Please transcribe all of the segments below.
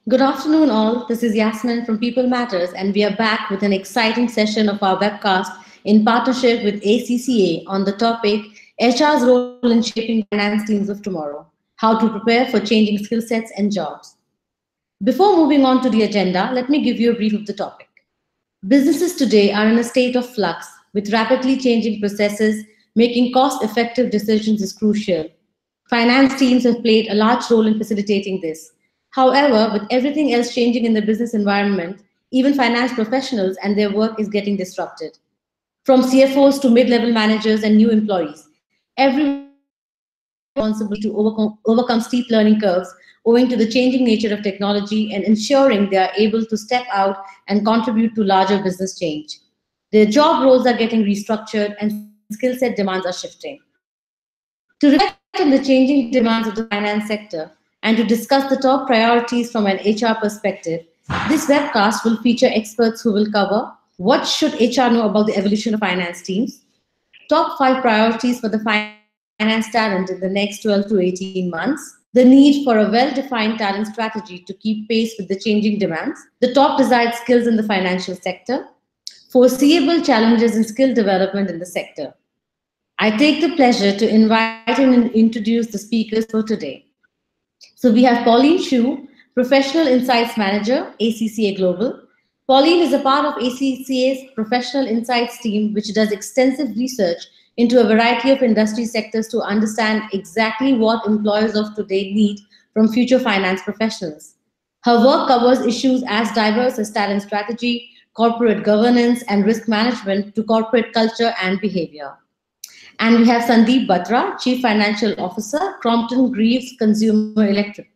Good afternoon, all. This is Yasmin from People Matters, and we are back with an exciting session of our webcast in partnership with ACCA on the topic HR's role in shaping finance teams of tomorrow, how to prepare for changing skill sets and jobs. Before moving on to the agenda, let me give you a brief of the topic. Businesses today are in a state of flux, with rapidly changing processes. Making cost effective decisions is crucial. Finance teams have played a large role in facilitating this. However, with everything else changing in the business environment, even finance professionals and their work is getting disrupted. From CFOs to mid-level managers and new employees, everyone is responsible to overcome steep learning curves owing to the changing nature of technology and ensuring they are able to step out and contribute to larger business change. Their job roles are getting restructured and skill set demands are shifting. To reflect on the changing demands of the finance sector and to discuss the top priorities from an HR perspective, this webcast will feature experts who will cover what should HR know about the evolution of finance teams, top 5 priorities for the finance talent in the next 12 to 18 months, the need for a well-defined talent strategy to keep pace with the changing demands, the top desired skills in the financial sector, foreseeable challenges in skill development in the sector. I take the pleasure to invite and introduce the speakers for today. So we have Pauline Shu, Professional Insights Manager, ACCA Global. Pauline is a part of ACCA's Professional Insights team, which does extensive research into a variety of industry sectors to understand exactly what employers of today need from future finance professionals. Her work covers issues as diverse as talent strategy, corporate governance, and risk management to corporate culture and behavior. And we have Sandeep Batra, Chief Financial Officer, Crompton Greaves Consumer Electric,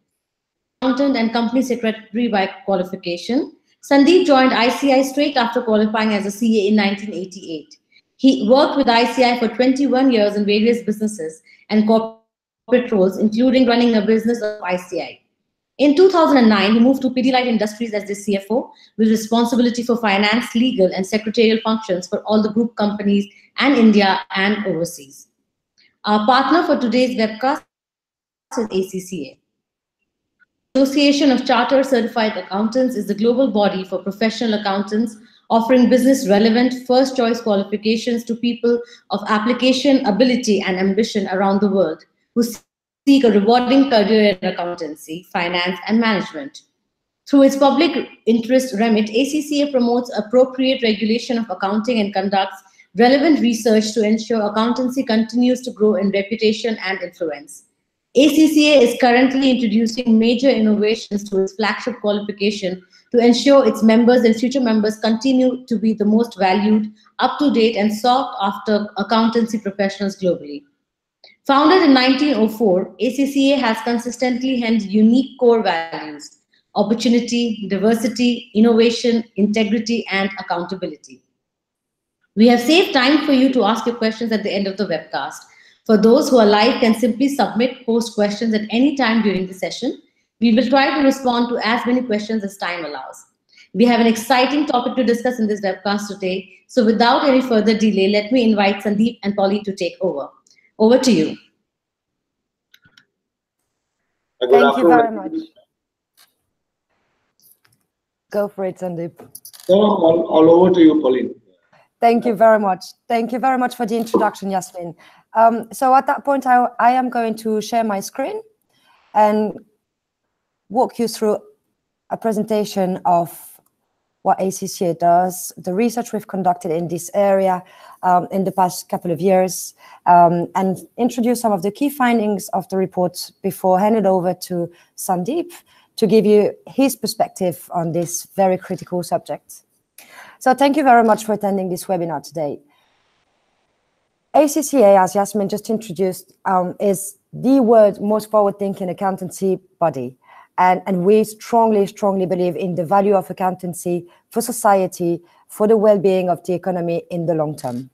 accountant and company secretary by qualification. Sandeep joined ICI straight after qualifying as a CA in 1988. He worked with ICI for 21 years in various businesses and corporate roles, including running a business of ICI. In 2009, he moved to Pidilite Industries as the CFO, with responsibility for finance, legal, and secretarial functions for all the group companies and India and overseas. Our partner for today's webcast is ACCA. Association of Chartered Certified Accountants is the global body for professional accountants, offering business-relevant first-choice qualifications to people of application, ability, and ambition around the world who seek a rewarding career in accountancy, finance, and management. Through its public interest remit, ACCA promotes appropriate regulation of accounting and conducts relevant research to ensure accountancy continues to grow in reputation and influence. ACCA is currently introducing major innovations to its flagship qualification to ensure its members and future members continue to be the most valued, up-to-date, and sought-after accountancy professionals globally. Founded in 1904, ACCA has consistently held unique core values: opportunity, diversity, innovation, integrity, and accountability. We have saved time for you to ask your questions at the end of the webcast. For those who are live, can simply submit post questions at any time during the session. We will try to respond to as many questions as time allows. We have an exciting topic to discuss in this webcast today. So without any further delay, let me invite Sandeep and Pauline to take over. Over to you. Thank you very much. Go for it, Sandeep. So all over to you, Pauline. Thank you very much. Thank you very much for the introduction, Yasmin. So at that point, I am going to share my screen and walk you through a presentation of what ACCA does, the research we've conducted in this area in the past couple of years, and introduce some of the key findings of the report before handing over to Sandeep to give you his perspective on this very critical subject. So thank you very much for attending this webinar today. ACCA, as Yasmin just introduced, is the world's most forward-thinking accountancy body. And we strongly believe in the value of accountancy for society, for the well-being of the economy in the long term.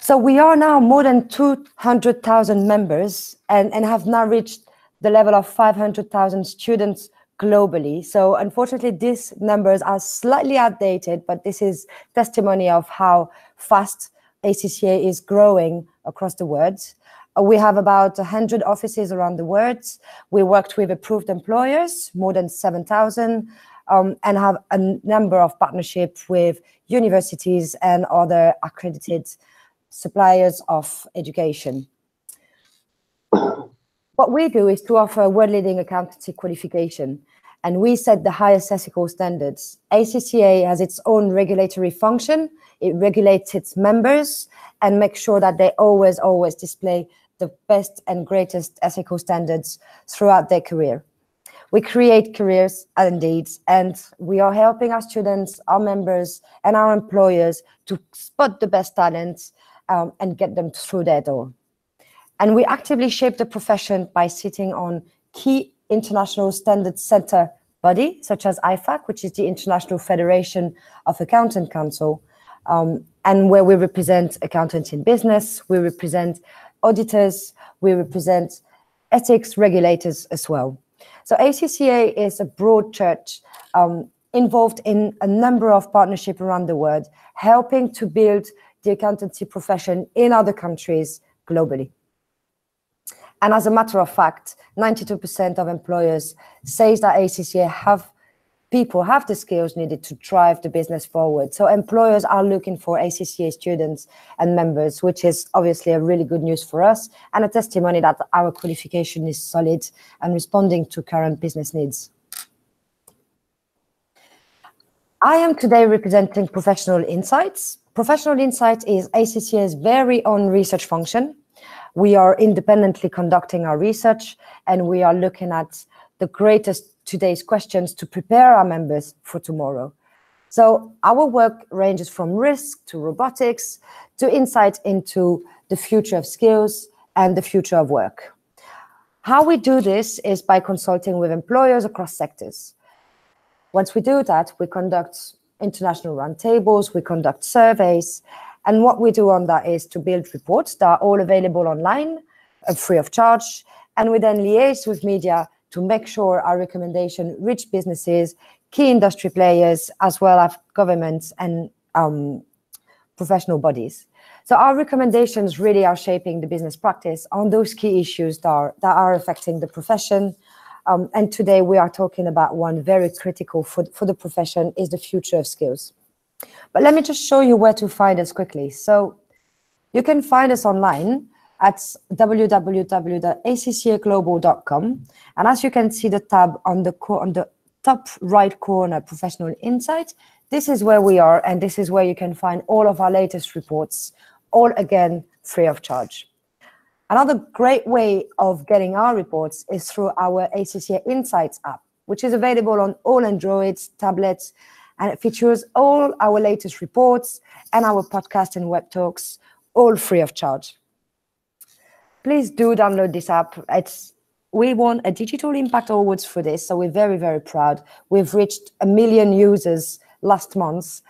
So we are now more than 200,000 members and have now reached the level of 500,000 students globally. So unfortunately, these numbers are slightly outdated, but this is testimony of how fast ACCA is growing across the world. We have about 100 offices around the world. We worked with approved employers, more than 7,000, and have a number of partnerships with universities and other accredited suppliers of education. What we do is to offer world-leading accountancy qualification, and we set the highest ethical standards. ACCA has its own regulatory function. It regulates its members and makes sure that they always display the best and greatest ethical standards throughout their career. We create careers indeed, and we are helping our students, our members, and our employers to spot the best talents and get them through their door. And we actively shape the profession by sitting on key international standards center body, such as IFAC, which is the International Federation of Accountant Council, and where we represent accountants in business, we represent auditors, we represent ethics regulators as well. So ACCA is a broad church involved in a number of partnerships around the world, helping to build the accountancy profession in other countries globally. And as a matter of fact, 92% of employers say that ACCA have the skills needed to drive the business forward. So employers are looking for ACCA students and members, which is obviously a really good news for us and a testimony that our qualification is solid and responding to current business needs. I am today representing Professional Insights. Professional Insights is ACCA's very own research function. We are independently conducting our research, and we are looking at the greatest today's questions to prepare our members for tomorrow. So our work ranges from risk to robotics to insight into the future of skills and the future of work. How we do this is by consulting with employers across sectors. Once we do that, we conduct international roundtables, we conduct surveys, and what we do on that is to build reports that are all available online, free of charge, and we then liaise with media to make sure our recommendation reach businesses, key industry players, as well as governments and professional bodies. So our recommendations really are shaping the business practice on those key issues that are affecting the profession. And today we are talking about one very critical for the profession is the future of skills. But let me just show you where to find us quickly. So you can find us online at www.accaglobal.com. And as you can see the tab on the top right corner, Professional Insight, this is where we are, and this is where you can find all of our latest reports, all again, free of charge. Another great way of getting our reports is through our ACCA Insights app, which is available on all Androids, tablets, and it features all our latest reports and our podcast and web talks, all free of charge. Please do download this app. We won a Digital Impact Awards for this, so we're very, very proud. We've reached 1 million users last month.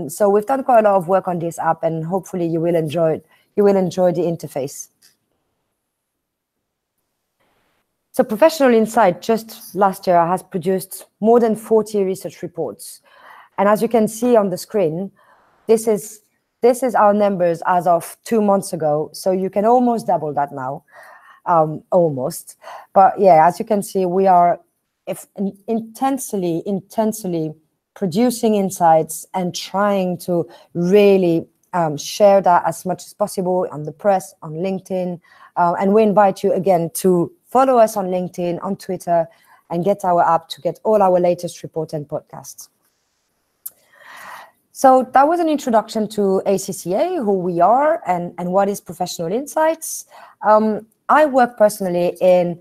So we've done quite a lot of work on this app, and hopefully you will enjoy it. You will enjoy the interface. So Professional Insight just last year has produced more than 40 research reports. And as you can see on the screen, this is our numbers as of 2 months ago. So you can almost double that now, almost. But yeah, as you can see, we are intensely producing insights and trying to really share that as much as possible on the press, on LinkedIn. And we invite you again to follow us on LinkedIn, on Twitter, and get our app to get all our latest reports and podcasts. So that was an introduction to ACCA, who we are, and what is Professional Insights. I work personally in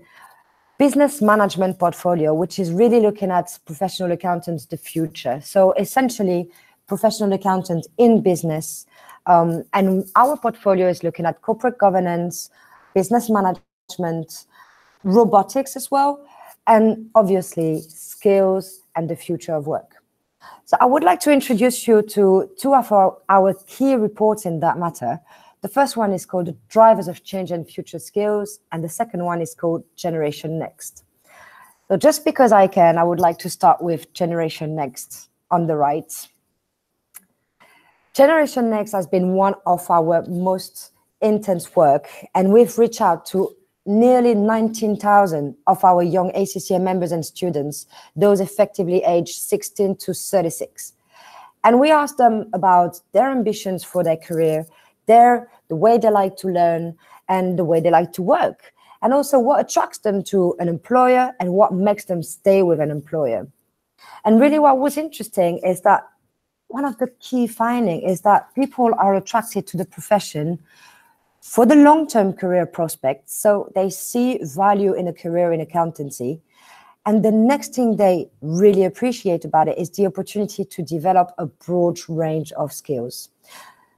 business management portfolio, which is really looking at professional accountants, the future. So essentially, professional accountant in business. And our portfolio is looking at corporate governance, business management, robotics as well, and obviously skills and the future of work. So I would like to introduce you to two of our key reports in that matter. The first one is called Drivers of Change and Future Skills, and the second one is called Generation Next. So just because I can, I would like to start with Generation Next on the right. Generation Next has been one of our most intense work, and we've reached out to nearly 19,000 of our young ACCA members and students, those effectively aged 16 to 36. And we asked them about their ambitions for their career, the way they like to learn, and the way they like to work, and also what attracts them to an employer and what makes them stay with an employer. And really what was interesting is that one of the key findings is that people are attracted to the profession for the long-term career prospects. So they see value in a career in accountancy. And the next thing they really appreciate about it is the opportunity to develop a broad range of skills.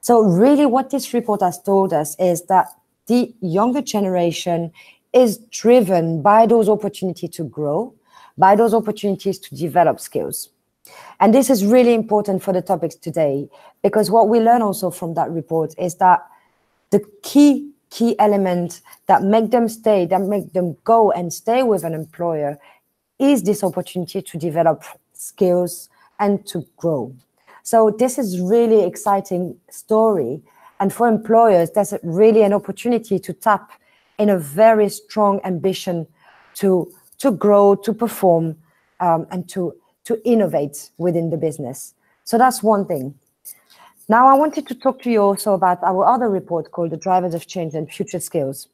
So really what this report has told us is that the younger generation is driven by those opportunities to grow, by those opportunities to develop skills. And this is really important for the topics today, because what we learn also from that report is that the key element that make them stay, that make them go and stay with an employer is this opportunity to develop skills and to grow. So this is really exciting story. And for employers, there's really an opportunity to tap in a very strong ambition to grow, to perform, and to innovate within the business. So that's one thing. Now I wanted to talk to you also about our other report called The Drivers of Change and Future Skills,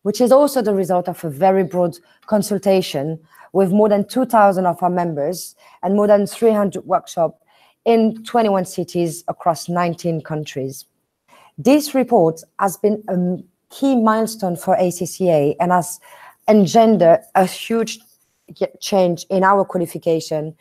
which is also the result of a very broad consultation with more than 2,000 of our members and more than 300 workshops in 21 cities across 19 countries. This report has been a key milestone for ACCA and has engendered a huge change in our qualification,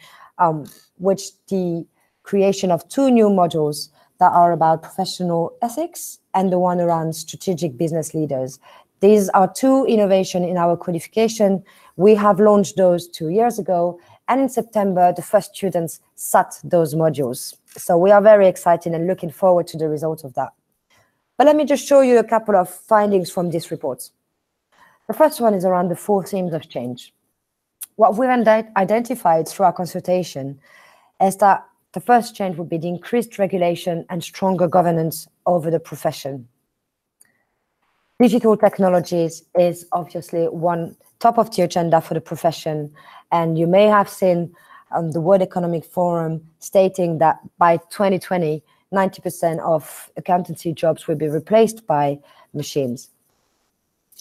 which the creation of 2 new modules that are about professional ethics and the one around strategic business leaders. These are 2 innovations in our qualification. We have launched those 2 years ago, and in September, the first students sat those modules. So we are very excited and looking forward to the results of that. But let me just show you a couple of findings from this report. The first one is around the 4 themes of change. What we've identified through our consultation is that the first change would be the increased regulation and stronger governance over the profession. Digital technologies is obviously one top of the agenda for the profession. And you may have seen the World Economic Forum stating that by 2020, 90% of accountancy jobs will be replaced by machines.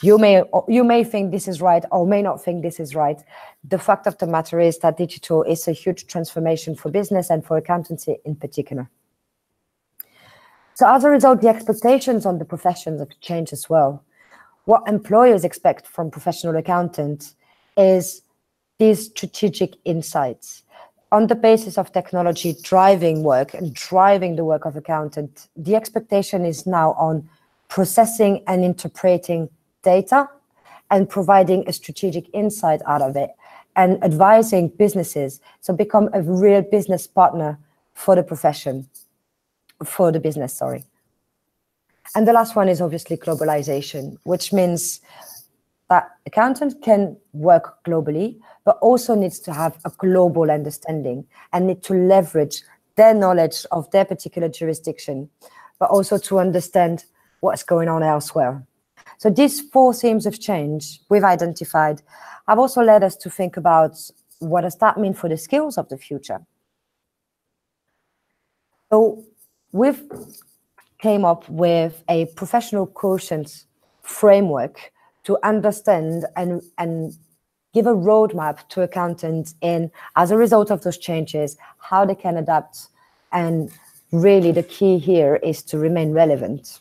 You may think this is right or may not think this is right. The fact of the matter is that digital is a huge transformation for business and for accountancy in particular. So as a result, the expectations on the professions have changed as well. What employers expect from professional accountants is these strategic insights. On the basis of technology driving work and driving the work of accountant, the expectation is now on processing and interpreting data and providing a strategic insight out of it and advising businesses. So become a real business partner for the profession, for the business, sorry. And the last one is obviously globalization, which means that accountant can work globally, but also needs to have a global understanding and need to leverage their knowledge of their particular jurisdiction, but also to understand what's going on elsewhere. So these 4 themes of change we've identified have also led us to think about what does that mean for the skills of the future. So we've came up with a professional quotient framework to understand and give a roadmap to accountants in, as a result of those changes, how they can adapt. And really the key here is to remain relevant.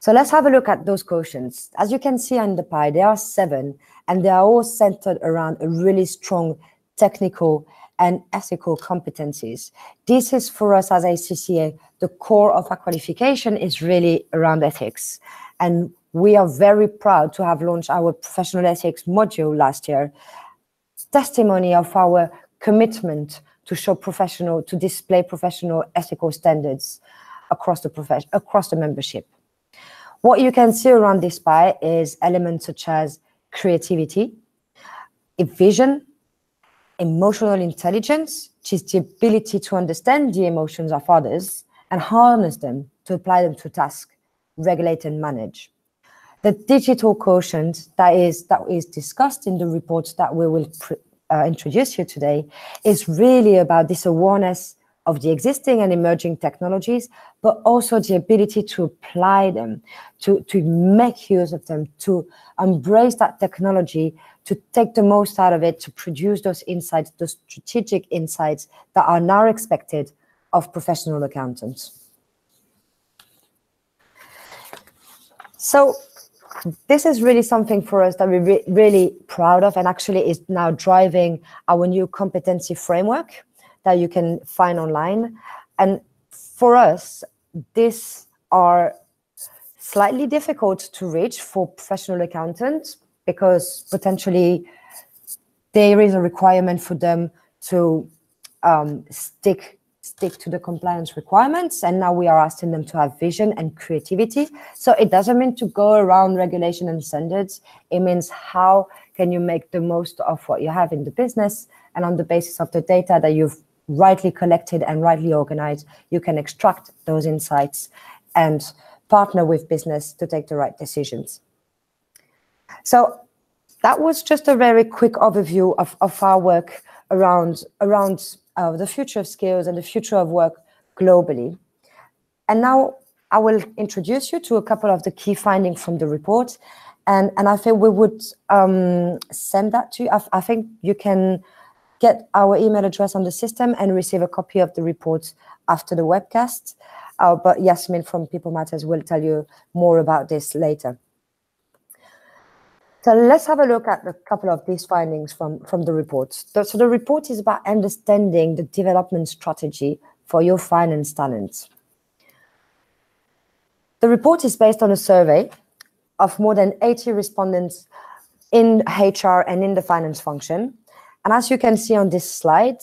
So let's have a look at those quotients. As you can see on the pie, there are 7, and they are all centered around a really strong technical and ethical competencies. This is for us as ACCA, the core of our qualification is really around ethics. And we are very proud to have launched our professional ethics module last year. It's testimony of our commitment to to display professional ethical standards across the membership. What you can see around this pie is elements such as creativity, vision, emotional intelligence, which is the ability to understand the emotions of others and harness them to apply them to tasks, regulate and manage. The digital quotient that is discussed in the report that we will introduce you today is really about this awareness of the existing and emerging technologies, but also the ability to apply them, to make use of them, to embrace that technology, to take the most out of it, to produce those insights, those strategic insights that are now expected of professional accountants. So this is really something for us that we're really proud of, and actually is now driving our new competency framework that you can find online. And for us, these are slightly difficult to reach for professional accountants because potentially there is a requirement for them to stick to the compliance requirements, and now we are asking them to have vision and creativity. So it doesn't mean to go around regulation and standards. It means how can you make the most of what you have in the business, and on the basis of the data that you've rightly collected and rightly organized, you can extract those insights and partner with business to take the right decisions. So that was just a very quick overview of our work around the future of skills and the future of work globally. And now I will introduce you to a couple of the key findings from the report. And I think we would send that to you. I think you can get our email address on the system and receive a copy of the report after the webcast. But Yasmin from People Matters will tell you more about this later. So let's have a look at a couple of these findings from the report. So the report is about understanding the development strategy for your finance talent. The report is based on a survey of more than 80 respondents in HR and in the finance function. And as you can see on this slide,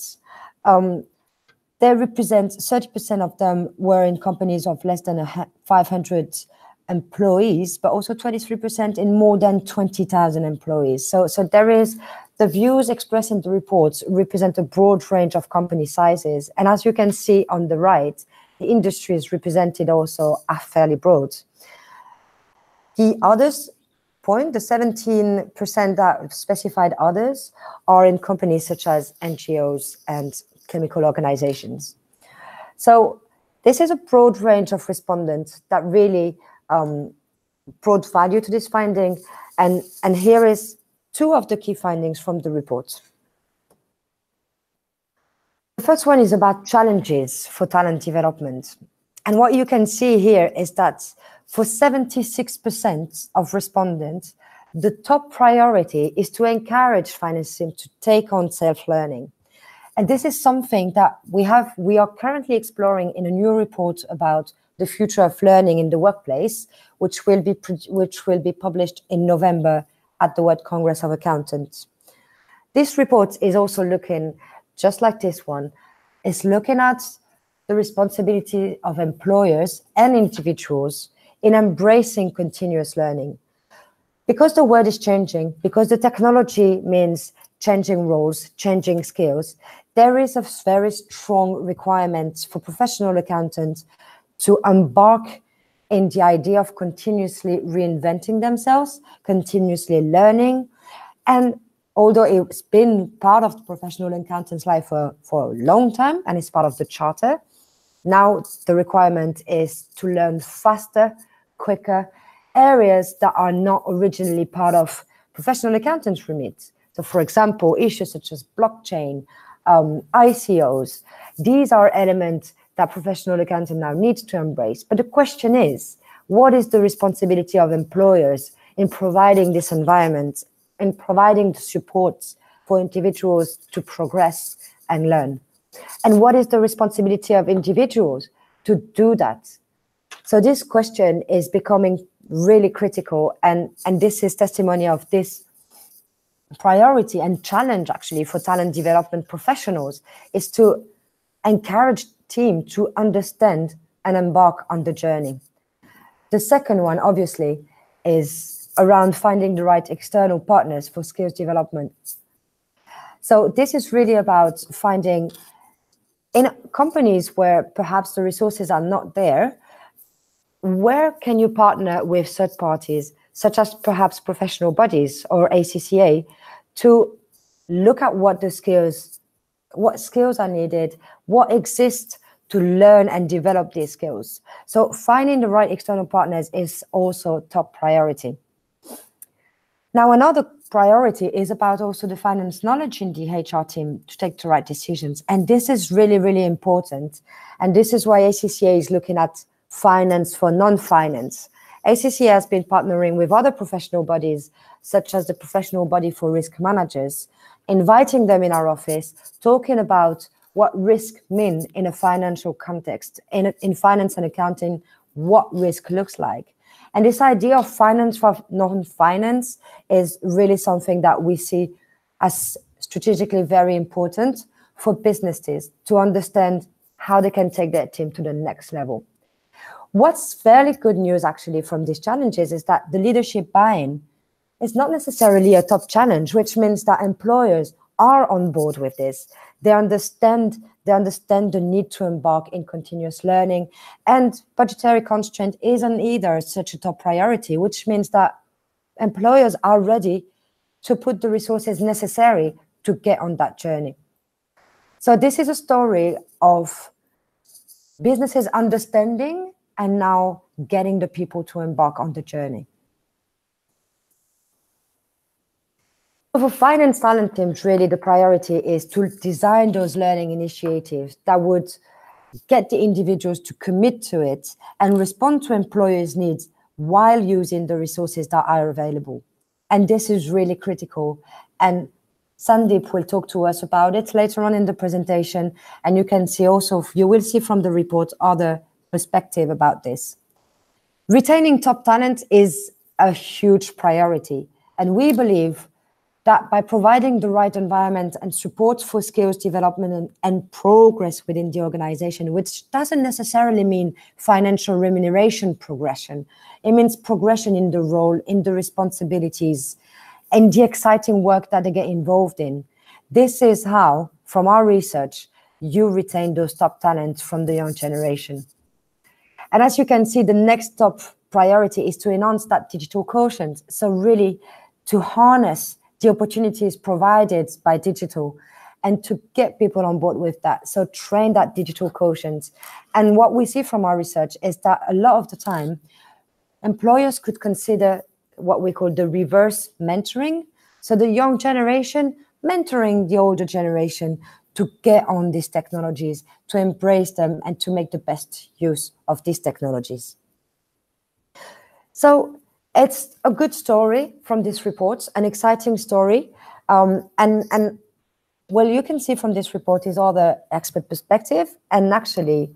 they represent 30% of them were in companies of less than 500 employees, but also 23% in more than 20,000 employees. So there is the views expressed in the reports represent a broad range of company sizes. And as you can see on the right, the industries represented also are fairly broad. The others point, the 17% that specified others are in companies such as NGOs and chemical organizations. So this is a broad range of respondents that really brought value to this finding, and here is two of the key findings from the report. The first one is about challenges for talent development, and what you can see here is that for 76% of respondents, the top priority is to encourage finance teams to take on self-learning. And this is something that we are currently exploring in a new report about the future of learning in the workplace, which will be published in November at the World Congress of Accountants. This report is also looking, just like this one, is looking at the responsibility of employers and individuals in embracing continuous learning. Because the world is changing, because the technology means changing roles, changing skills, there is a very strong requirement for professional accountants to embark in the idea of continuously reinventing themselves, continuously learning. And although it's been part of the professional accountant's life for a long time, and it's part of the charter, now the requirement is to learn faster, quicker, areas that are not originally part of professional accountants' remit. So for example, issues such as blockchain, ICOs, these are elements that professional accountants now need to embrace. But the question is, what is the responsibility of employers in providing this environment and providing the support for individuals to progress and learn? And what is the responsibility of individuals to do that? So this question is becoming really critical, and this is testimony of this priority and challenge actually for talent development professionals, is to encourage team to understand and embark on the journey. The second one, obviously, is around finding the right external partners for skills development. So this is really about finding in companies where perhaps the resources are not there, where can you partner with third parties, such as perhaps professional bodies or ACCA, to look at what skills are needed, what exists to learn and develop these skills. So finding the right external partners is also top priority. Now, another priority is about also the finance knowledge in the HR team to take the right decisions. And this is really, really important. And this is why ACCA is looking at finance for non-finance. ACCA has been partnering with other professional bodies, such as the Professional Body for Risk Managers, inviting them in our office, talking about what risk mean in a financial context, in finance and accounting, what risk looks like. And this idea of finance for non-finance is really something that we see as strategically very important for businesses to understand how they can take their team to the next level. What's fairly good news actually from these challenges is that the leadership buy-in is not necessarily a top challenge, which means that employers are on board with this. They understand the need to embark in continuous learning, and budgetary constraint isn't either such a top priority, which means that employers are ready to put the resources necessary to get on that journey. So this is a story of businesses understanding and now getting the people to embark on the journey. For finance talent teams, really the priority is to design those learning initiatives that would get the individuals to commit to it and respond to employers' needs while using the resources that are available. And this is really critical. And Sandeep will talk to us about it later on in the presentation. And you can see also, you will see from the report other perspective about this. Retaining top talent is a huge priority. And we believe that by providing the right environment and support for skills development and progress within the organization, which doesn't necessarily mean financial remuneration progression. It means progression in the role, in the responsibilities, and the exciting work that they get involved in. This is how, from our research, you retain those top talents from the young generation. And as you can see, the next top priority is to enhance that digital quotient. So really to harness the opportunities provided by digital and to get people on board with that. So train that digital quotient. And what we see from our research is that a lot of the time, employers could consider what we call the reverse mentoring. So the young generation mentoring the older generation to get on these technologies, to embrace them and to make the best use of these technologies. So it's a good story from this report, an exciting story. And well, you can see from this report is all the expert perspective. And actually,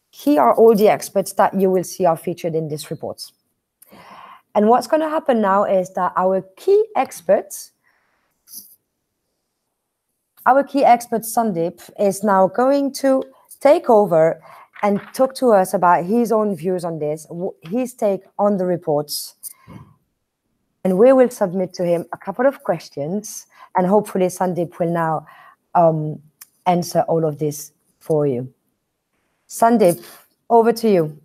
here are all the experts that you will see are featured in this report. And what's going to happen now is that our key expert, Sandeep, is now going to take over and talk to us about his own views on this, his take on the reports. And we will submit to him a couple of questions, and hopefully Sandeep will now answer all of this for you. Sandeep, over to you.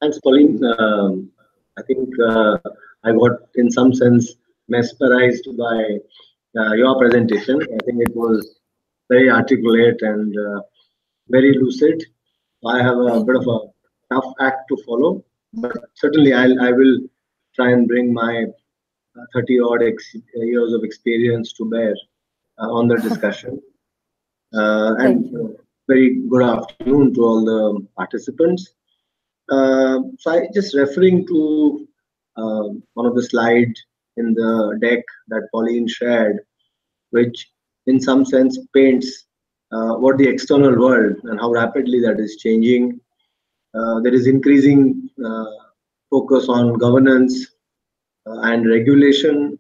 Thanks, Pauline. I think I got, in some sense, mesmerized by your presentation. I think it was very articulate and very lucid. I have a bit of a tough act to follow, but certainly I will try and bring my 30-odd years of experience to bear on the discussion. And very good afternoon to all the participants. So I just referring to one of the slides in the deck that Pauline shared, which in some sense paints what the external world and how rapidly that is changing. There is increasing focus on governance and regulation,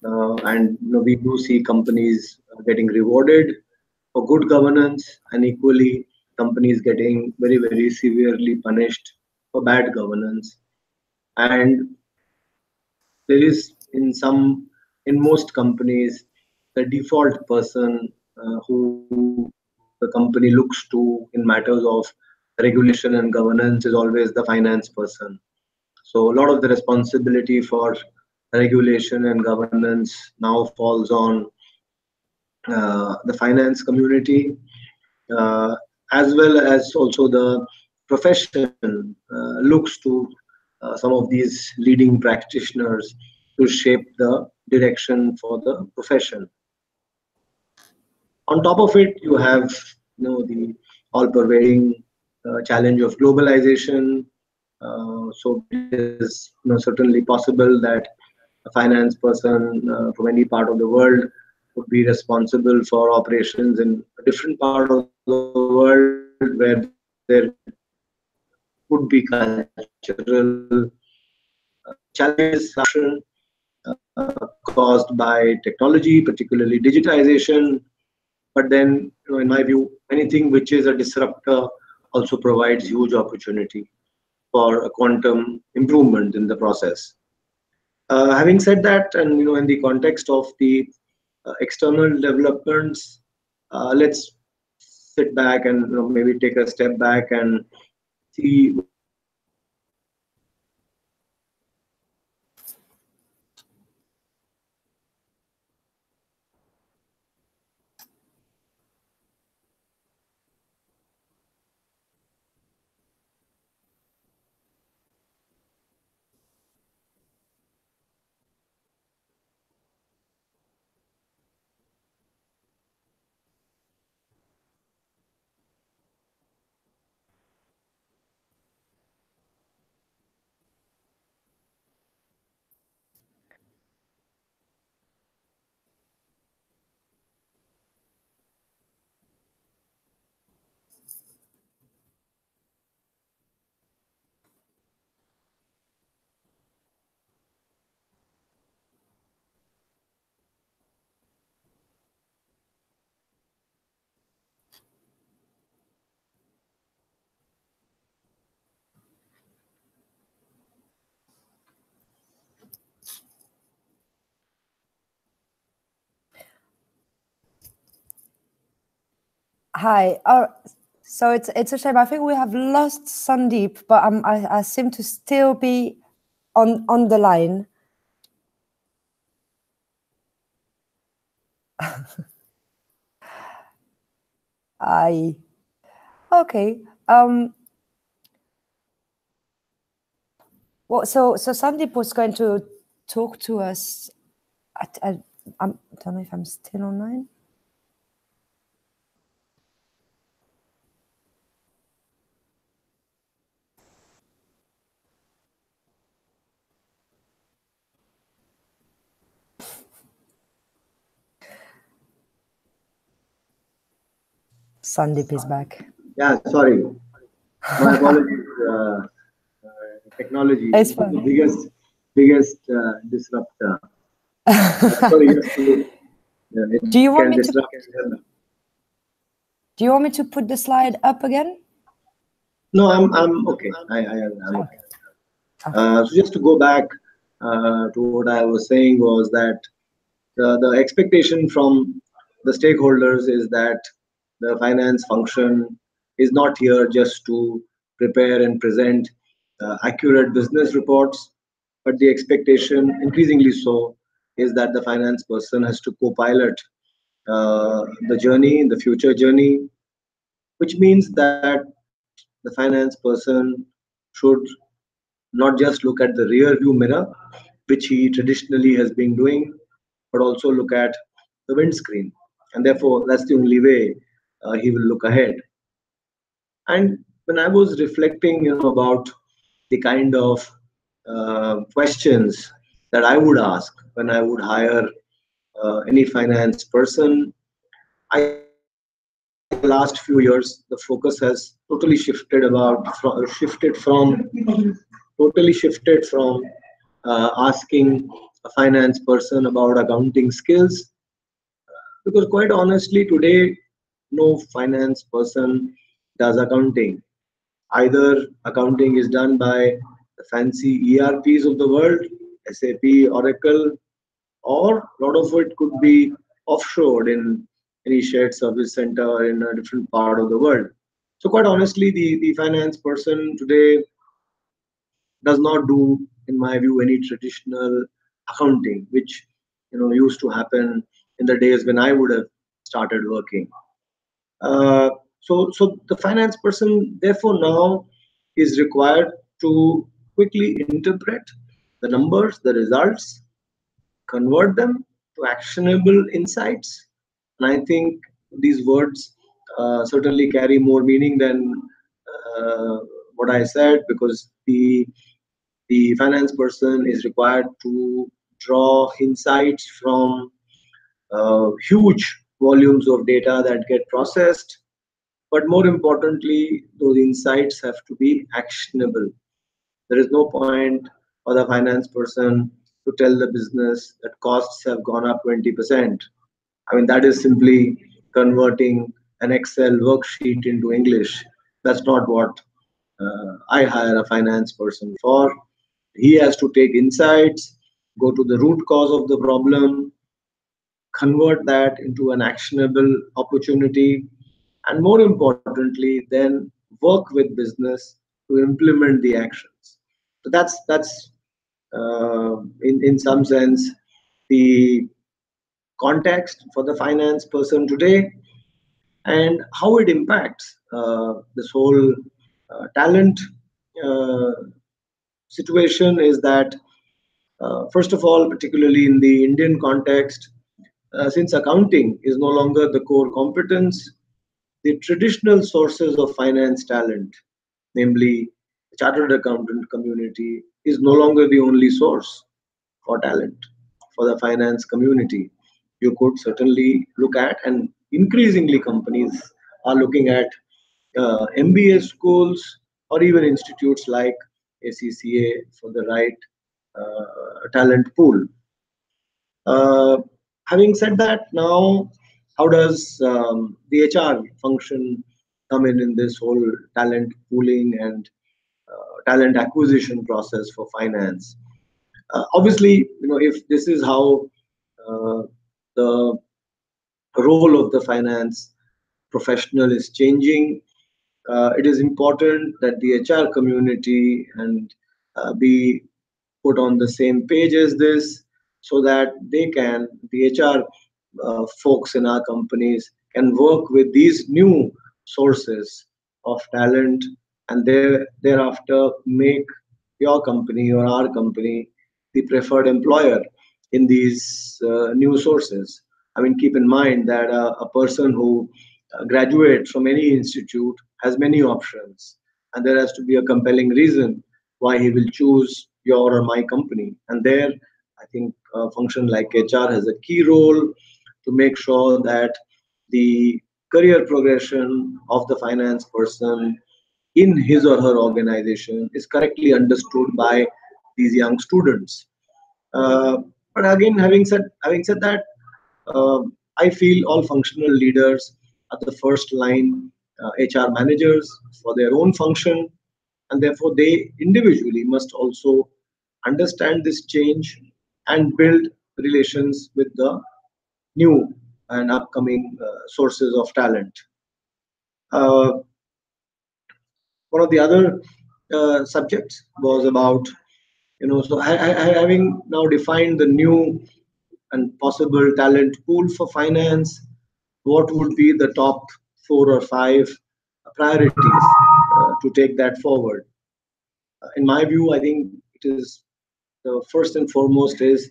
and we do see companies getting rewarded for good governance, and equally companies getting very, very severely punished for bad governance. And there is in most companies, the default person who the company looks to in matters of regulation and governance is always the finance person. So a lot of the responsibility for regulation and governance now falls on the finance community, uh, as well as also the profession looks to some of these leading practitioners to shape the direction for the profession. On top of it, you have the all-pervading challenge of globalization. So it is certainly possible that a finance person from any part of the world would be responsible for operations in a different part of the world where there could be cultural challenges, caused by technology, particularly digitization. But then, in my view, anything which is a disruptor also provides huge opportunity for a quantum improvement in the process. Having said that, and in the context of the external developments, let's sit back and maybe take a step back and see what are the challenges that Hi. So it's a shame. I think we have lost Sandeep, but I seem to still be on the line. Okay. Well, so Sandeep was going to talk to us. I don't know if I'm still online. Sandeep is back. Yeah, sorry. My apologies. Technology is the biggest disruptor. Sorry, yes, Do you want me disrupt. Do you want me to put the slide up again? No, I'm okay. I'm okay. So just to go back to what I was saying was that the expectation from the stakeholders is that the finance function is not here just to prepare and present accurate business reports, but the expectation, increasingly so, is that the finance person has to co-pilot the journey, the future journey, which means that the finance person should not just look at the rear view mirror, which he traditionally has been doing, but also look at the windscreen. And therefore, that's the only way he will look ahead. And when I was reflecting, about the kind of questions that I would ask when I would hire any finance person, I think in the last few years the focus has totally shifted from asking a finance person about accounting skills, because quite honestly today no finance person does accounting. Either accounting is done by the fancy ERPs of the world, SAP, Oracle, or a lot of it could be offshored in any shared service center in a different part of the world. So quite honestly, the finance person today does not do, in my view, any traditional accounting, which used to happen in the days when I would have started working. Uh, so the finance person, therefore, now is required to quickly interpret the numbers, the results, convert them to actionable insights. And I think these words certainly carry more meaning than what I said, because the finance person is required to draw insights from huge volumes of data that get processed. But more importantly, those insights have to be actionable. There is no point for the finance person to tell the business that costs have gone up 20%. I mean, that is simply converting an Excel worksheet into English. That's not what I hire a finance person for. He has to take insights, go to the root cause of the problem, convert that into an actionable opportunity, and more importantly, then work with business to implement the actions. So that's in some sense the context for the finance person today, and how it impacts this whole talent uh, situation is that, first of all, particularly in the Indian context, since accounting is no longer the core competence, the traditional sources of finance talent, namely the chartered accountant community, is no longer the only source for talent for the finance community. You could certainly look at, and increasingly companies are looking at MBA schools or even institutes like ACCA for the right talent pool. Uh, Having said that, now how does the HR function come in this whole talent pooling and talent acquisition process for finance? Obviously, if this is how uh, the role of the finance professional is changing, it is important that the HR community and be put on the same page as this, so that the HR folks in our companies can work with these new sources of talent, and thereafter make your company or our company the preferred employer in these new sources. I mean, keep in mind that a person who graduates from any institute has many options, and there has to be a compelling reason why he will choose your or my company. And there, I think a function like HR has a key role to make sure that the career progression of the finance person in his or her organization is correctly understood by these young students. Uh, but again, having said that, I feel all functional leaders are the first line HR managers for their own function, and therefore they individually must also understand this change and build relations with the new and upcoming sources of talent. Uh, One of the other subjects was about, so having now defined the new and possible talent pool for finance, what would be the top 4 or 5 priorities to take that forward? In my view, I think it is the first and foremost is,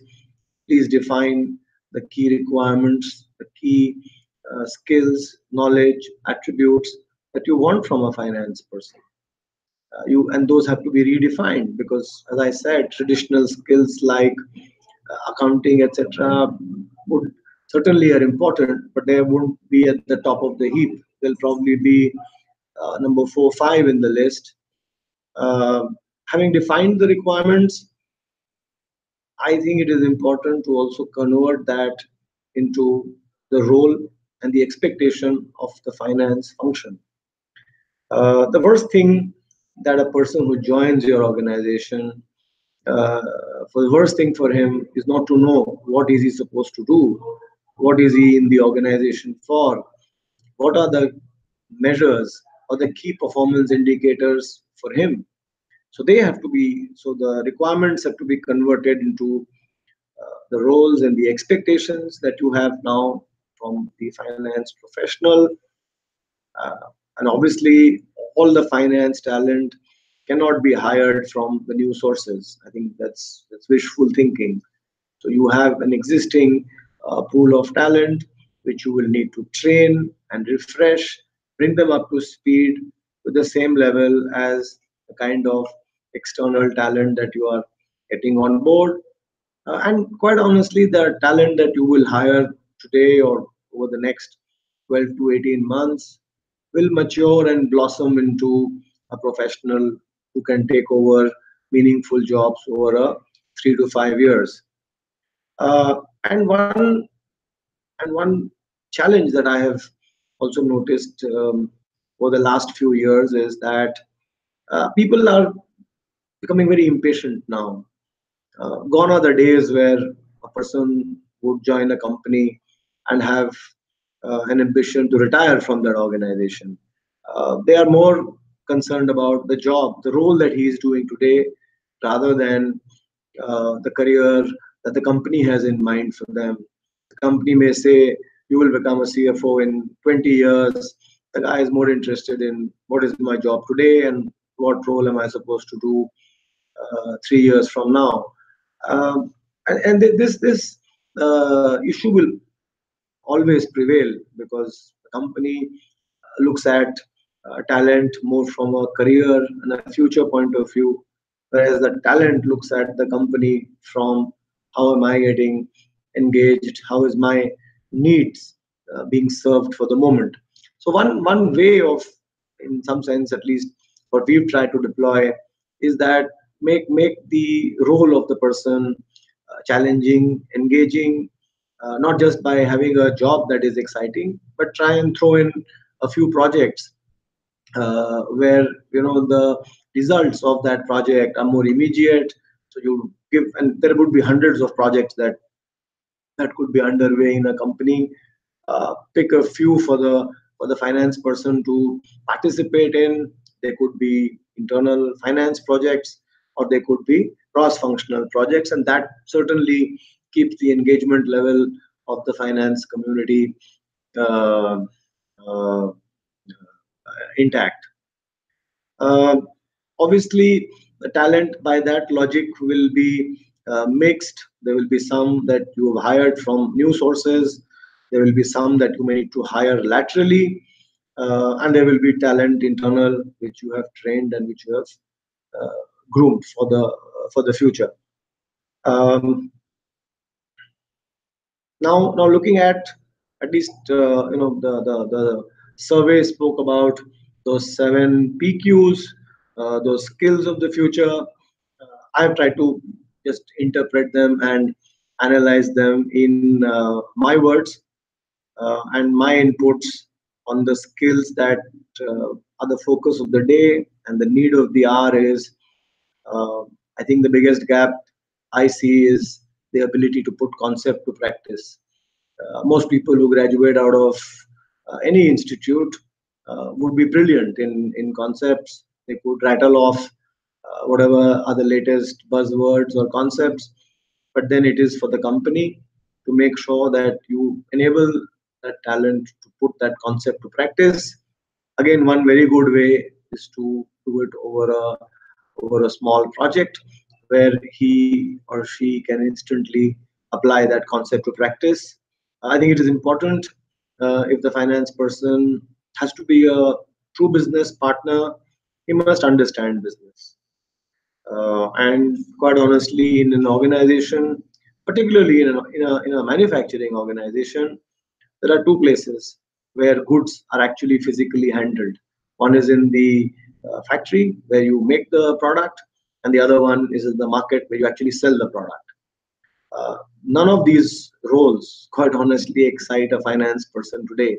please define the key requirements, the key skills, knowledge, attributes that you want from a finance person. And those have to be redefined, because, as I said, traditional skills like accounting, etc., would certainly are important, but they won't be at the top of the heap. They'll probably be number 4, 5 in the list. Uh, Having defined the requirements, I think it is important to also convert that into the role and the expectation of the finance function. The worst thing that a person who joins your organization, for the worst thing for him is not to know what is he supposed to do. What is he in the organization for? What are the measures or the key performance indicators for him? So they have to be, so the requirements have to be converted into the roles and the expectations that you have now from the finance professional. And obviously, all the finance talent cannot be hired from the new sources. I think that's wishful thinking. So you have an existing pool of talent which you will need to train and refresh, bring them up to speed with the same level as the kind of external talent that you are getting on board. And quite honestly, the talent that you will hire today or over the next 12 to 18 months will mature and blossom into a professional who can take over meaningful jobs over a 3 to 5 years. And one challenge that I have also noticed over the last few years is that people are becoming very impatient now. Gone are the days where a person would join a company and have an ambition to retire from that organization. They are more concerned about the job, the role that he is doing today, rather than the career that the company has in mind for them. The company may say, you will become a CFO in 20 years. The guy is more interested in what is my job today and what role am I supposed to do 3 years from now. And this issue will always prevail because the company looks at talent more from a career and a future point of view, whereas the talent looks at the company from how am I getting engaged, how is my needs being served for the moment. So one way of, in some sense at least, what we've tried to deploy is that make the role of the person challenging, engaging, not just by having a job that is exciting, but try and throw in a few projects where the results of that project are more immediate. So you give, and there would be hundreds of projects that could be underway in a company. Pick a few for the finance person to participate in. They could be internal finance projects, or they could be cross-functional projects, and that certainly keeps the engagement level of the finance community uh, uh, intact. Uh, Obviously, the talent by that logic will be mixed. There will be some that you have hired from new sources. There will be some that you may need to hire laterally, and there will be talent internal which you have trained and which you have groomed for the future. Um, now looking at least the survey spoke about those 7 PQs, those skills of the future. I've tried to just interpret them and analyze them in my words and my inputs on the skills that are the focus of the day and the need of the hour is. uh, I think the biggest gap I see is the ability to put concept to practice. Most people who graduate out of any institute would be brilliant in concepts. They could rattle off whatever are the latest buzzwords or concepts, but then it is for the company to make sure that you enable that talent to put that concept to practice. Again, one very good way is to do it over a small project where he or she can instantly apply that concept to practice. I think it is important if the finance person has to be a true business partner, he must understand business. And quite honestly, in an organization, particularly in a manufacturing organization, there are two places where goods are actually physically handled. One is in the factory where you make the product, and the other one is in the market where you actually sell the product. None of these roles, quite honestly, excite a finance person today.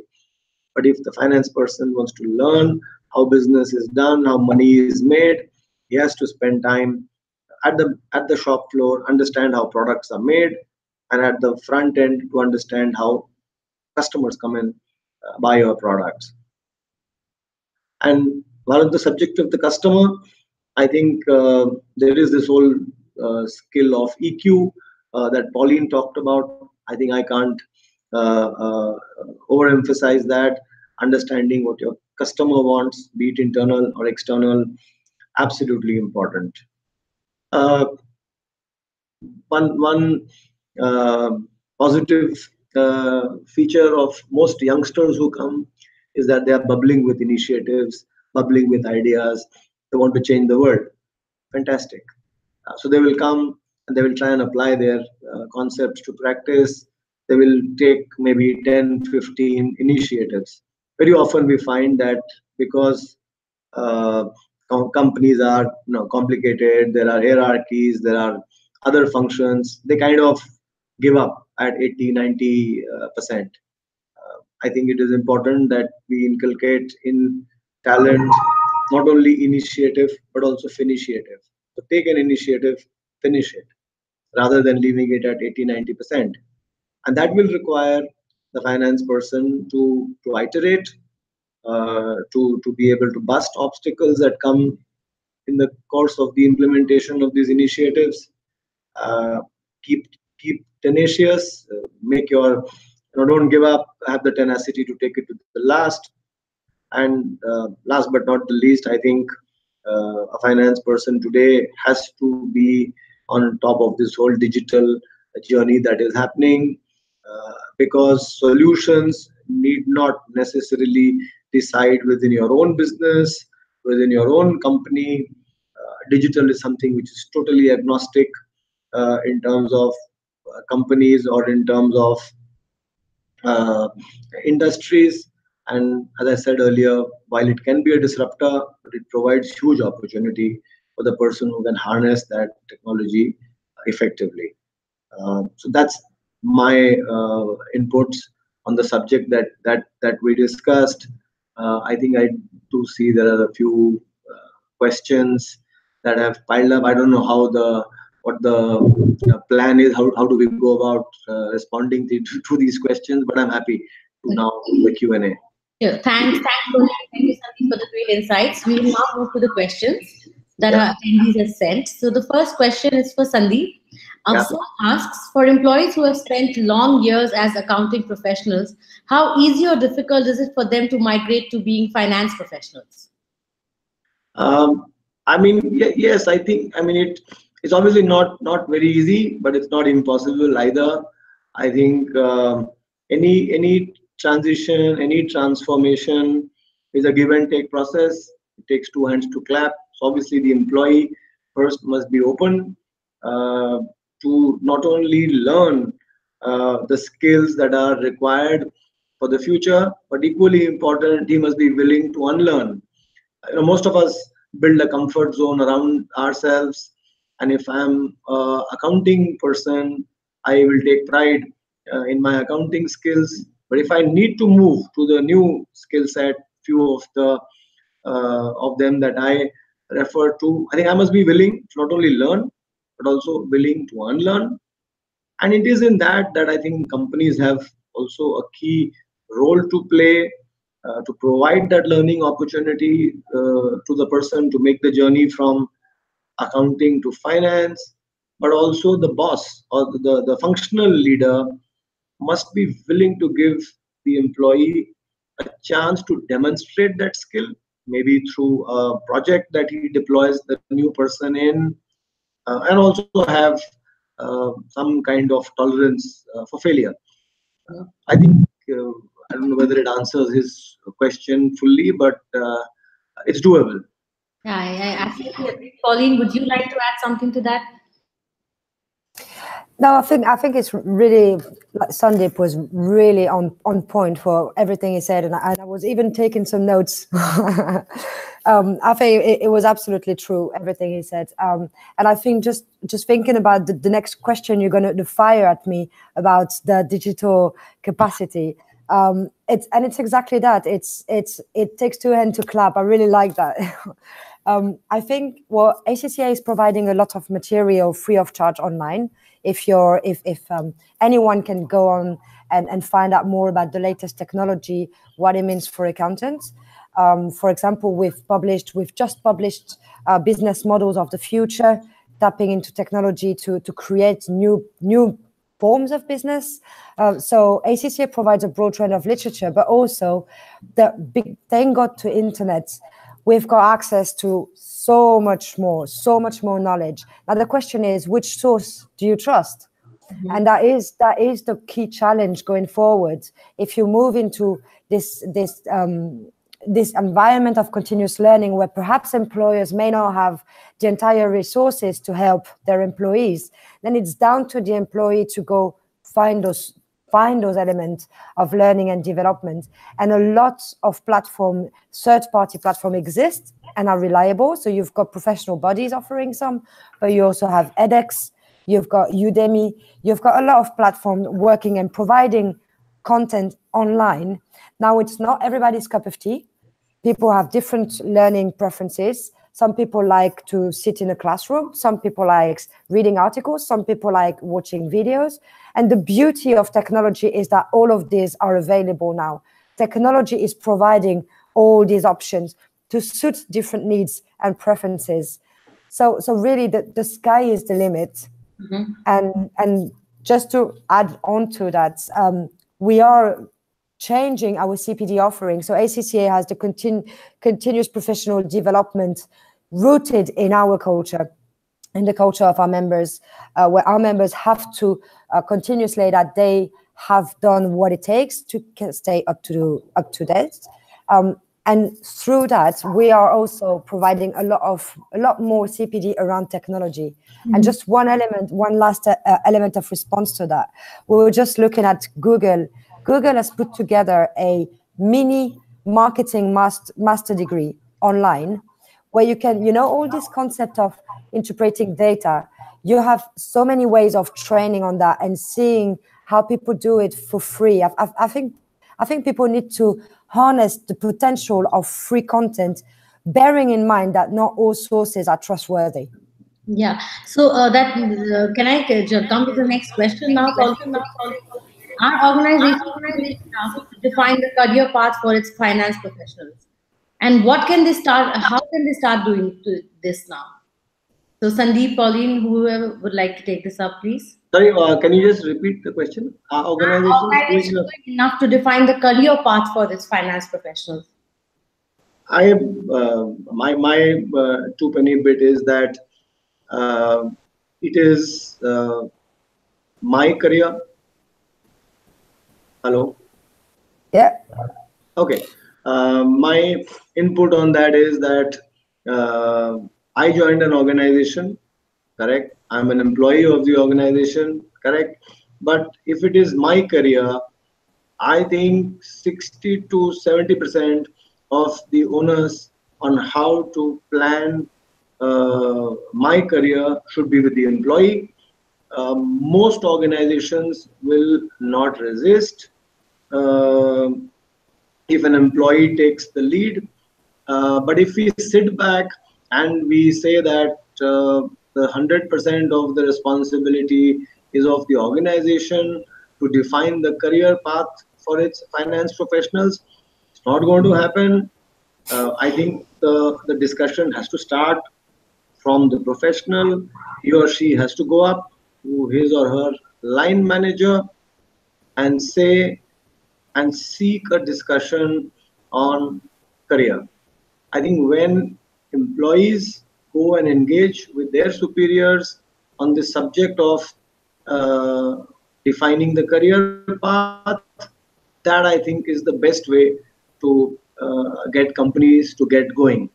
But if the finance person wants to learn how business is done, how money is made, he has to spend time at the shop floor, understand how products are made, and at the front end to understand how customers come and buy your products. And while on the subject of the customer, I think there is this whole skill of EQ that Pauline talked about. I think I can't overemphasize that. Understanding what your customer wants, be it internal or external, absolutely important. One positive feature of most youngsters who come is that they are bubbling with initiatives, bubbling with ideas. They want to change the world. Fantastic. So they will come and they will try and apply their concepts to practice. They will take maybe 10, 15 initiatives. Very often we find that because companies are complicated, there are hierarchies, there are other functions, they kind of give up at 80, 90%. I think it is important that we inculcate in talent not only initiative but also finitiative. So take an initiative, finish it, rather than leaving it at 80, 90%. And that will require the finance person to iterate, to be able to bust obstacles that come in the course of the implementation of these initiatives. Uh, keep tenacious, make your don't give up, have the tenacity to take it to the last. And last but not the least, I think a finance person today has to be on top of this whole digital journey that is happening, because solutions need not necessarily reside within your own business, within your own company. Digital is something which is totally agnostic in terms of companies or in terms of uh, industries. And as I said earlier, while it can be a disruptor, but it provides huge opportunity for the person who can harness that technology effectively. So that's my inputs on the subject that we discussed. I think I do see there are a few questions that have piled up. I don't know what the plan is. How do we go about responding to these questions? But I'm happy to now do the Q&A. Yeah, thanks, Rohit. Thank you, Sandeep, for the great insights. We will now move to the questions that our attendees have sent. So the first question is for Sandeep. Someone asks, for employees who have spent long years as accounting professionals, how easy or difficult is it for them to migrate to being finance professionals? I mean, yes, I think, I mean, it's obviously not very easy, but it's not impossible either. I think any transition, any transformation is a give and take process. It takes two hands to clap. So obviously the employee first must be open to not only learn the skills that are required for the future, but equally important, he must be willing to unlearn. Most of us build a comfort zone around ourselves, and if I'm a accounting person, I will take pride in my accounting skills. But if I need to move to the new skill set, few of them that I refer to, I think I must be willing to not only learn but also willing to unlearn. And it is in that I think companies have also a key role to play, to provide that learning opportunity to the person to make the journey from accounting to finance. But also the boss or the functional leader must be willing to give the employee a chance to demonstrate that skill, maybe through a project that he deploys the new person in, and also have some kind of tolerance for failure. I think I don't know whether it answers his question fully, but it's doable. Yeah, I absolutely agree. Pauline, would you like to add something to that? No, I think it's really, like Sandeep was really on point for everything he said, and I was even taking some notes. I think it was absolutely true, everything he said. And I think just thinking about the next question you're going to fire at me about the digital capacity. It's exactly that. It takes two hands to clap. I really like that. I think, well, ACCA is providing a lot of material free of charge online. If anyone can go on and find out more about the latest technology, what it means for accountants. For example, we've just published business models of the future, tapping into technology to create new forms of business. So ACCA provides a broad range of literature, but also thank God to internet, we've got access to so much more knowledge. Now the question is, which source do you trust? Mm-hmm. And that is the key challenge going forward. If you move into this environment of continuous learning, where perhaps employers may not have the entire resources to help their employees, then it's down to the employee to go find those elements of learning and development. And a lot of third-party platform exist and are reliable. So you've got professional bodies offering some, but you also have edX, you've got Udemy, you've got a lot of platforms working and providing content online. Now, it's not everybody's cup of tea. People have different learning preferences. Some people like to sit in a classroom. Some people like reading articles. Some people like watching videos. And the beauty of technology is that all of these are available now. Technology is providing all these options to suit different needs and preferences. So really, the sky is the limit. Mm-hmm. And just to add on to that, we are changing our CPD offering. So ACCA has the continuous professional development rooted in our culture, in the culture of our members, where our members have to continuously that they have done what it takes to stay up to date. And through that, we are also providing a lot more CPD around technology. Mm-hmm. And just one last element of response to that. We were just looking at Google. Google has put together a mini marketing master degree online, where you can, all this concept of interpreting data. You have so many ways of training on that and seeing how people do it for free. I think people need to harness the potential of free content, bearing in mind that not all sources are trustworthy. Yeah. So can I come to the next question now? Our organization now to define the career path for its finance professionals, and what can they start? How can they start doing this now? So Sandeep, Pauline, whoever would like to take this up, please. Sorry, can you just repeat the question? Our organization is doing enough to define the career path for its finance professionals. My two penny bit is that it is my career. Hello? Yeah. Okay. My input on that is that I joined an organization, correct? I'm an employee of the organization, correct? But if it is my career, I think 60 to 70% of the onus on how to plan my career should be with the employee. Most organizations will not resist if an employee takes the lead. But if we sit back and we say that the 100% of the responsibility is of the organization to define the career path for its finance professionals, it's not going to happen. I think the discussion has to start from the professional. He or she has to go up to his or her line manager and say and seek a discussion on career. I think when employees go and engage with their superiors on the subject of defining the career path, that I think is the best way to get companies to get going.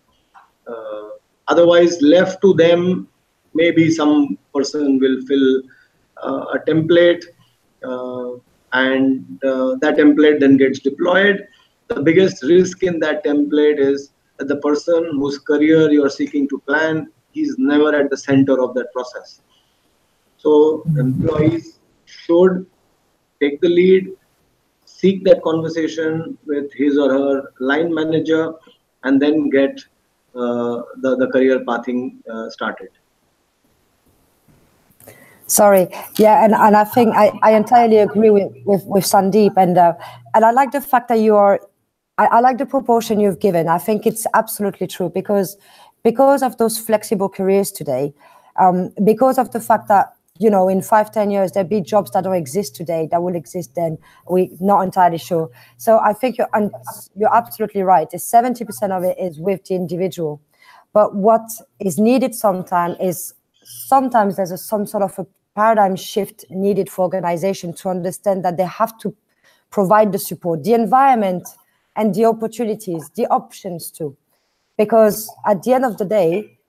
Otherwise, left to them, maybe some person will fill a template and that template then gets deployed. The biggest risk in that template is that the person whose career you are seeking to plan, he's never at the center of that process. So employees should take the lead, seek that conversation with his or her line manager, and then get the career pathing started. Sorry, yeah, and I think I entirely agree with Sandeep, and I like the fact that you are. I like the proportion you've given. I think it's absolutely true because of those flexible careers today, because of the fact that in 5-10 years there'll be jobs that don't exist today that will exist then. We're not entirely sure. So I think you're absolutely right. 70% of it is with the individual, but what is needed sometimes there's some sort of a paradigm shift needed for organization to understand that they have to provide the support, the environment, and the opportunities, the options too. Because at the end of the day,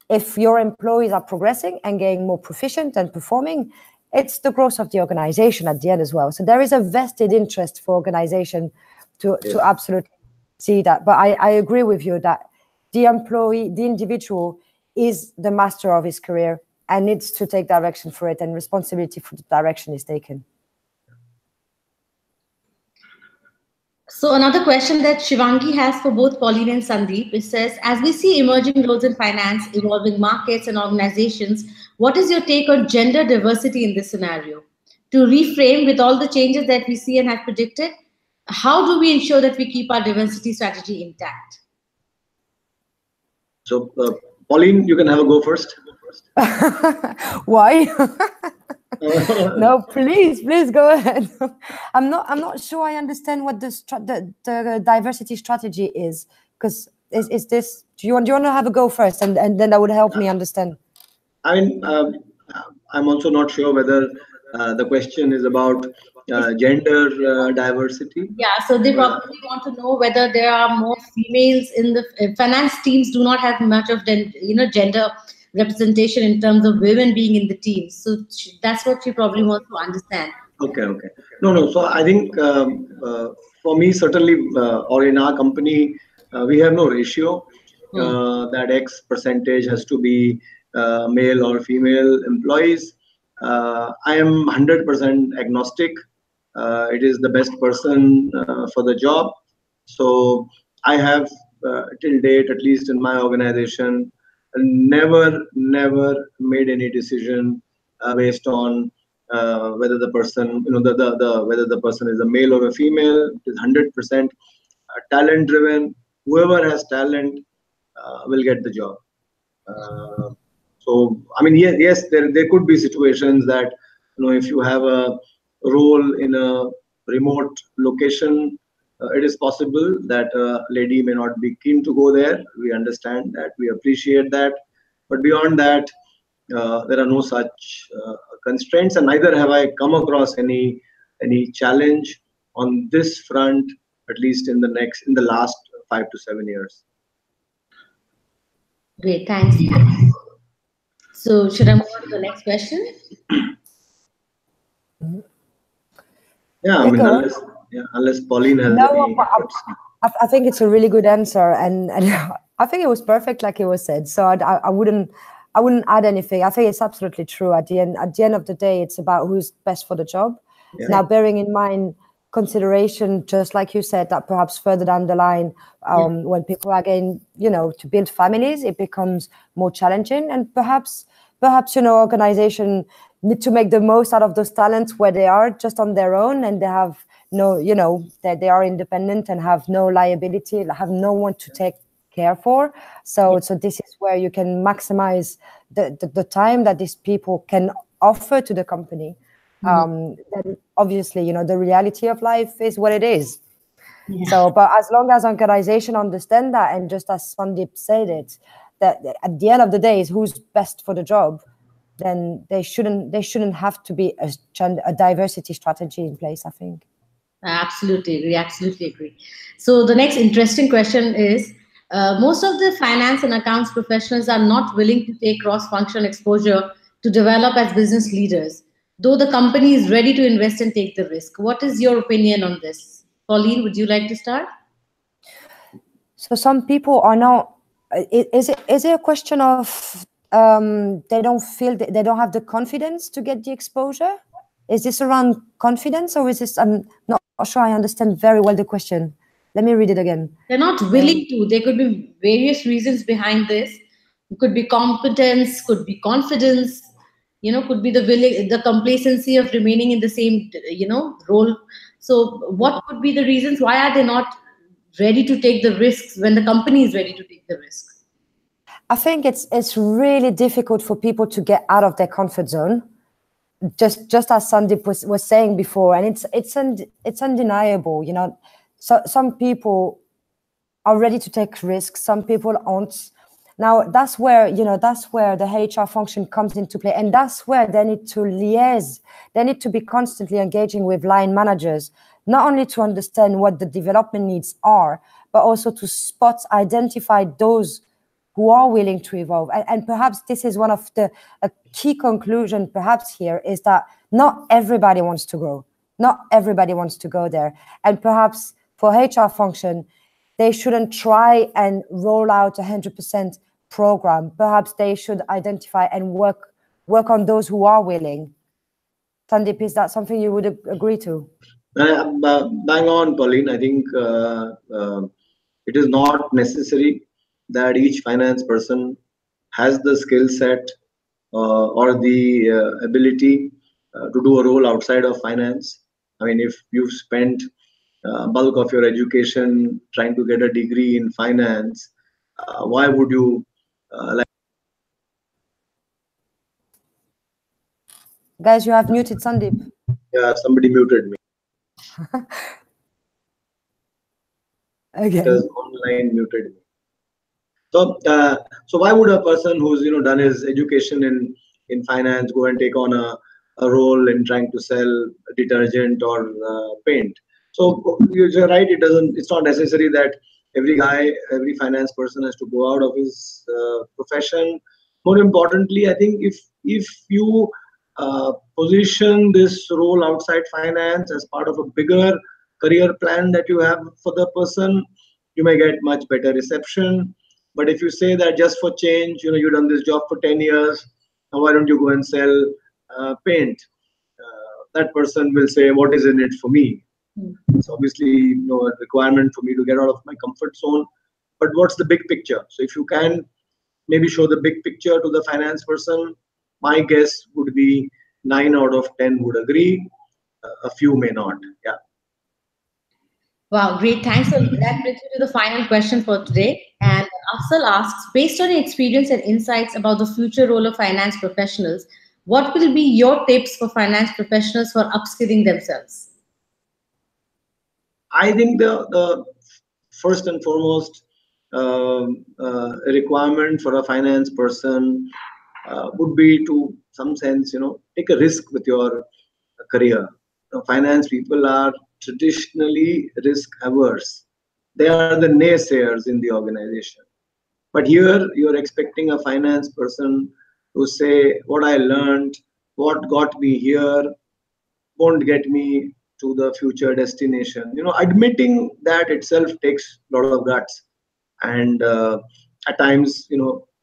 if your employees are progressing and getting more proficient and performing, it's the growth of the organization at the end as well. So there is a vested interest for organization to absolutely see that. But I agree with you that the employee, the individual, is the master of his career and needs to take direction for it, and responsibility for the direction is taken. So another question that Shivangi has for both Pauline and Sandeep, it says, as we see emerging roles in finance, evolving markets and organizations, what is your take on gender diversity in this scenario? To reframe with all the changes that we see and have predicted, how do we ensure that we keep our diversity strategy intact? So, Pauline, you can have a go first. Why? No, please go ahead. I'm not sure I understand what the diversity strategy is, because is this? Do you want to have a go first, and then that would help me understand? I mean, I'm also not sure whether the question is about gender diversity. Yeah, so they probably want to know whether there are more females in the finance teams. Do not have much of gender representation in terms of women being in the teams. So that's what she probably wants to understand. Okay. No. So I think for me, certainly, or in our company, we have no ratio that X percentage has to be male or female employees. I am 100% agnostic. It is the best person for the job. So I have till date, at least in my organization, never made any decision based on whether the person, whether the person is a male or a female. It is 100% talent driven. Whoever has talent will get the job. So I mean, yes, there could be situations that if you have a role in a remote location, it is possible that a lady may not be keen to go there. We understand that, we appreciate that, but beyond that, there are no such constraints, and neither have I come across any challenge on this front, at least in the last 5 to 7 years. Great, thanks. So should I move on to the next question? Yeah, I mean, unless Pauline has any. I think it's a really good answer, and I think it was perfect, like it was said. So I wouldn't add anything. I think it's absolutely true. At the end of the day, it's about who's best for the job. Yeah. Now, bearing in mind consideration, just like you said, that perhaps further down the line, when people are getting, to build families, it becomes more challenging, and perhaps organization need to make the most out of those talents where they are just on their own, and they have that they are independent and have no liability, have no one to take care for. So this is where you can maximize the time that these people can offer to the company. Then obviously, the reality of life is what it is. Yeah. So, but as long as organization understand that, and just as Sandeep said it, that at the end of the day is who's best for the job, then they shouldn't have to be a diversity strategy in place, I think. Absolutely agree. So the next interesting question is, most of the finance and accounts professionals are not willing to take cross-functional exposure to develop as business leaders, though the company is ready to invest and take the risk. What is your opinion on this? Pauline, would you like to start? So some people are not, is it a question of they don't feel they don't have the confidence to get the exposure? Is this around confidence, or is this, I'm not sure I understand very well the question. Let me read it again. They're not willing to. There could be various reasons behind this. It could be competence, could be confidence, could be the complacency of remaining in the same, role. So what could be the reasons? Why are they not ready to take the risks when the company is ready to take the risks? I think it's really difficult for people to get out of their comfort zone. Just as Sandeep was saying before, and it's undeniable. So some people are ready to take risks, some people aren't. Now that's where the HR function comes into play, and that's where they need to liaise. They need to be constantly engaging with line managers, not only to understand what the development needs are, but also to identify those who are willing to evolve. And perhaps this is one of a key conclusion perhaps here, is that not everybody wants to grow. Not everybody wants to go there. And perhaps for HR function, they shouldn't try and roll out 100% program. Perhaps they should identify and work on those who are willing. Sandeep, is that something you would agree to? Bang on, Pauline. I think it is not necessary that each finance person has the skill set or the ability to do a role outside of finance. I mean, if you've spent bulk of your education trying to get a degree in finance, why would you Guys, you have muted Sandeep. Yeah, somebody muted me. Okay. Because online muted me. So why would a person who's done his education in finance go and take on a role in trying to sell detergent or paint? So you're right. It's not necessary that every finance person has to go out of his profession. More importantly, I think if you position this role outside finance as part of a bigger career plan that you have for the person, you may get much better reception. But if you say that just for change, you've done this job for 10 years, now why don't you go and sell paint? That person will say, what is in it for me? It's obviously a requirement for me to get out of my comfort zone. But what's the big picture? So if you can maybe show the big picture to the finance person, my guess would be 9 out of 10 would agree. A few may not. Yeah. Wow, great. Thanks. So that brings me to the final question for today. And Afsal asks, based on your experience and insights about the future role of finance professionals, what will be your tips for finance professionals for upskilling themselves? I think the first and foremost requirement for a finance person would be to some sense, take a risk with your career. Finance people are traditionally risk averse. They are the naysayers in the organization. But here you're expecting a finance person to say, what I learned, what got me here, won't get me to the future destination. Admitting that itself takes a lot of guts. And at times,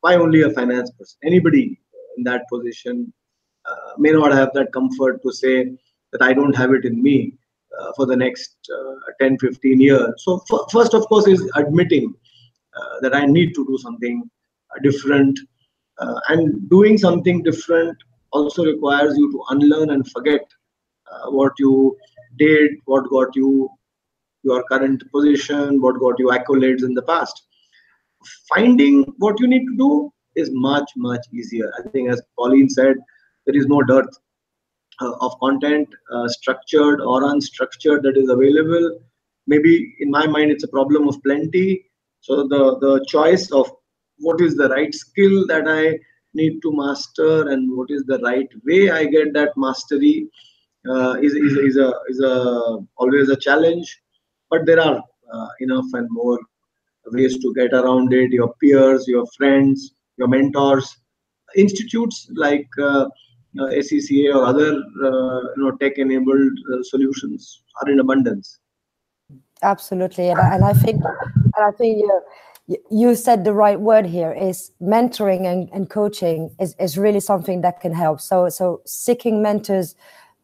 why only a finance person? Anybody in that position may not have that comfort to say that I don't have it in me for the next 10, 15 years. So first, of course, is admitting that I need to do something different. And doing something different also requires you to unlearn and forget what you did, what got you your current position, what got you accolades in the past. Finding what you need to do is much, much easier. I think, as Pauline said, there is no dearth of content, structured or unstructured, that is available. Maybe in my mind, it's a problem of plenty. So the choice of what is the right skill that I need to master and what is the right way I get that mastery is always a challenge. But there are enough and more ways to get around it. Your peers, your friends, your mentors, institutes like ACCA or other tech-enabled solutions are in abundance. Absolutely, and I think you said the right word here. Is mentoring and coaching is really something that can help. So seeking mentors,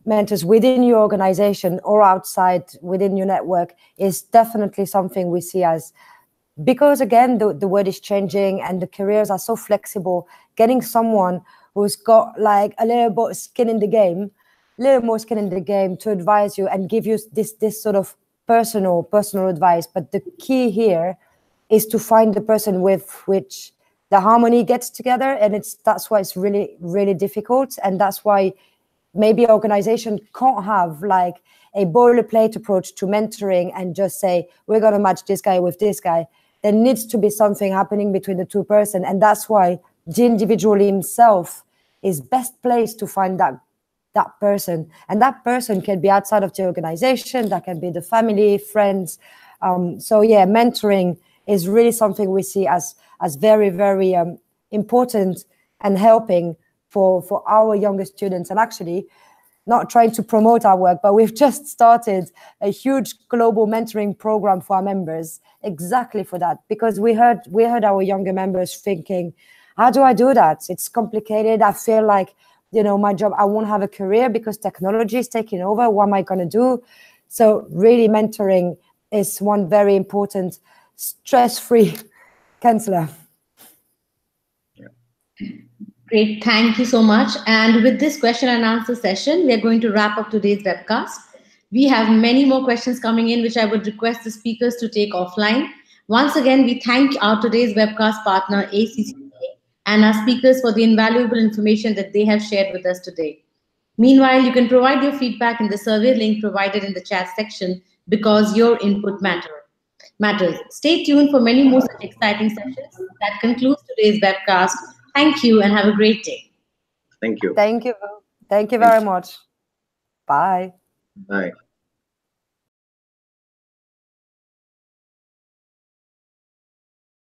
mentors within your organization or outside within your network is definitely something we see as, because again, the world is changing and the careers are so flexible. Getting someone who's got like a little bit skin in the game, little more skin in the game to advise you and give you this sort of personal advice. But the key here is to find the person with which the harmony gets together, and that's why it's really, really difficult. And that's why maybe organization can't have like a boilerplate approach to mentoring and just say, we're going to match this guy with this guy. There needs to be something happening between the two person. And that's why the individual himself is best placed to find that person. And that person can be outside of the organization, that can be the family, friends. So yeah, mentoring is really something we see as very, very important and helping for our younger students. And actually, not trying to promote our work, but we've just started a huge global mentoring program for our members exactly for that, because we heard our younger members thinking, how do I do that? It's complicated. I feel like, my job, I won't have a career because technology is taking over. What am I going to do? So really mentoring is one very important stress-free counselor. Great, thank you so much. And with this question and answer session, we are going to wrap up today's webcast. We have many more questions coming in, which I would request the speakers to take offline. Once again, we thank our today's webcast partner, ACCA, and our speakers for the invaluable information that they have shared with us today. Meanwhile, you can provide your feedback in the survey link provided in the chat section, because your input matters. Stay tuned for many more such exciting sessions. That concludes today's webcast. Thank you and have a great day. Thank you. Thank you. Thank you very much. Bye. Bye.